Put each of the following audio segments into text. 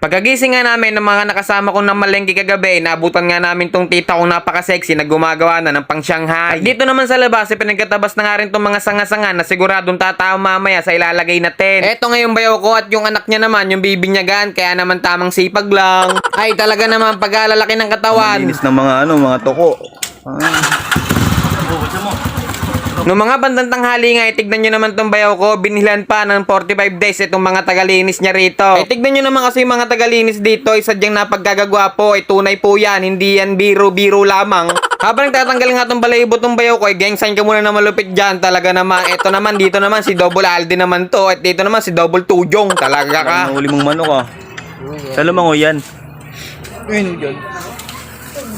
Pagkagising nga namin ng mga nakasama kong namalengke kagabi, naabutan nga namin tong tita kong napaka-sexy na gumagawa na ng pang Shanghai. At dito naman sa labas, pinagkatabas na nga rin tong mga sanga-sanga na siguradong tatao mamaya sa ilalagay natin. Eto nga yung bayaw ko at yung anak niya naman, yung bibinyagan, kaya naman tamang sipag lang. Ay talaga naman pag-alalaki ng katawan. Linis ng mga toko. Noong mga bandang tanghali nga, tignan nyo naman tong bayaw ko, binilhan pa ng 45 days itong mga tagalinis niya rito. Tignan nyo naman kasi yung mga tagalinis dito, sadyang napagkagagwapo, tunay po yan, hindi yan biro-biro lamang. Habang nagtatanggal nga itong balayibo tong bayaw ko, gang sign ka muna na malupit dyan, talaga naman. Ito naman, dito naman si Double Aldi naman to, at dito naman si Double Tujong, talaga ka. Ang uli mong manok ah. Sa lumango yan.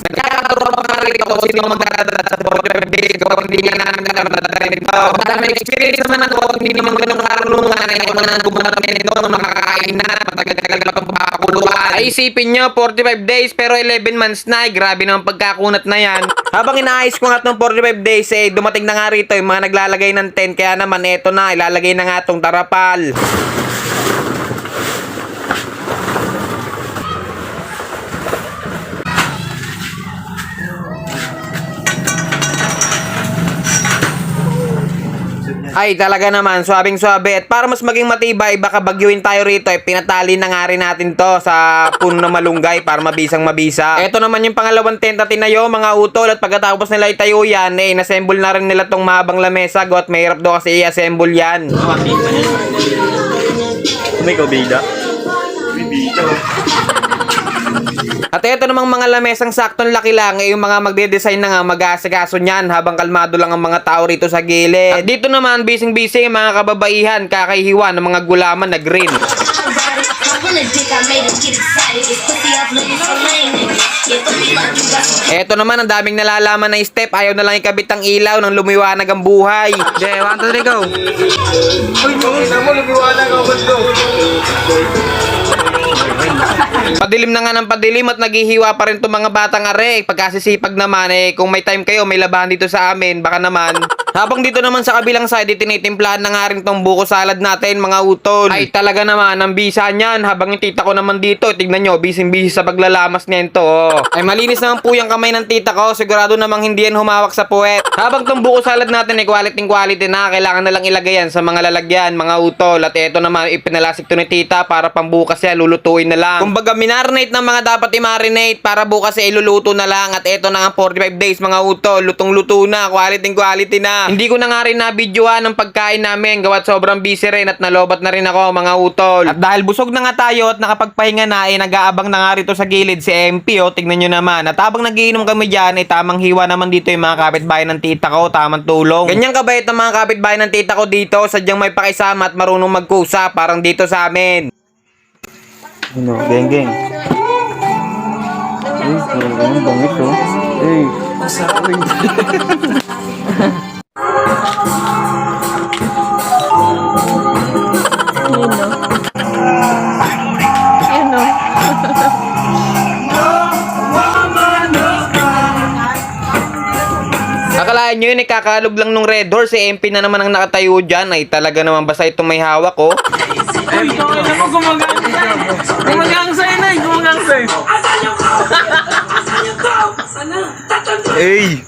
Nagkakaturo pa nga rin ako sino magdadala sa 45 days kapag hindi nga namin nakadadala nito. Madami experience naman ako, hindi naman ganun karunungan. Ako na nang gumanap nito, makakain na, matagal-tagal na pang pakakuluan. Ay isipin nyo, 45 days pero 11 months na, grabe naman pagkakunat na yan. Habang inaayos ko nga itong 45 days, dumating na nga rito yung mga naglalagay ng tent, kaya naman eto na, ilalagay na nga itong tarapal. Ay talaga naman, swabing-swabe. At para mas maging matibay, baka bagyuin tayo rito, pinatali na nga rin natin to sa puno na malunggay para mabisang-mabisa. Ito naman yung pangalawang tent na tinayo, mga utol. At pagkatapos nila itayo yan, inassemble na rin nila tong mahabang lamesa. At mahirap daw kasi i-assemble yan. May kabida. At ito namang mga lamesang saktong laki lang, yung mga magde-design na nga mag-aasikaso niyan habang kalmado lang ang mga tao rito sa gilid. At dito naman, bising-bising yung mga kababaihan, kakahiwa ng mga gulaman na green. Eto naman, ang daming nalalaman na step, ayaw na lang ikabit ang ilaw nang lumiwanag ang buhay. Okay, 1, 2, 3, go! Uy, mo, lumiwanag ang mundo. Padilim na nga ng padilim at naghihiwa pa rin itong mga batang are. Pagkasisipag naman kung may time kayo, may labahan dito sa amin, baka naman. Habang dito naman sa kabilang side, tinitimplahan na nga rin itong buko salad natin, mga utol. Ay talaga naman, ang bisa niyan. Habang yung tita ko naman dito, tignan nyo, busy-busy sa paglalamas nito. Ay malinis naman po yung kamay ng tita ko, sigurado namang hindi yan humawak sa puwet. Habang itong buko salad natin quality na, kailangan na lang ilagay yan sa mga lalagyan, mga utol. At ito naman, ipinalasik to ni tita para pambukas yan, lulutuin na lang. Kumbaga, minarinate ng mga dapat i-marinate para bukas iluluto na lang. At ito na ang 45 days, mga utol, lutong-luto na, quality na. Hindi ko na nga rin na-videoan ng pagkain namin, gawat sobrang busy rin at nalobat na rin ako, mga utol. At dahil busog na nga tayo at nakapagpahinga na, nag-aabang na nga rito sa gilid si MP, tignan nyo naman. At habang nagiinom kami dyan, tamang hiwa naman dito yung mga kapitbahay ng tita ko, tamang tulong. Ganyan kabait ang mga kapitbahay ng tita ko dito, sadyang may pakisama at marunong magkusa, parang dito sa amin. Ano, geng. Ay, ang bangis oh. Ay, masarap. Akalain nyo yun, kakalog lang nung Red Horse, MP na naman ang nakatayo dyan. Ay talaga naman, basta itong may hawak oh. Ay, gumagang sa'yo na, gumagang sa'yo. Ay!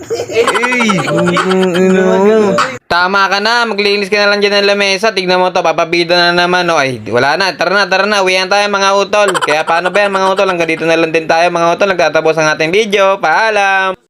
Tama ka na, maglinis ka na lang dyan ng lamesa. Tignan mo to, papabida na naman oh. Ay, wala na, tara na, uwihan tayo mga utol. Kaya paano ba yan mga utol, hanggang dito na lang din tayo mga utol. Nagtatapos ang ating video, paalam!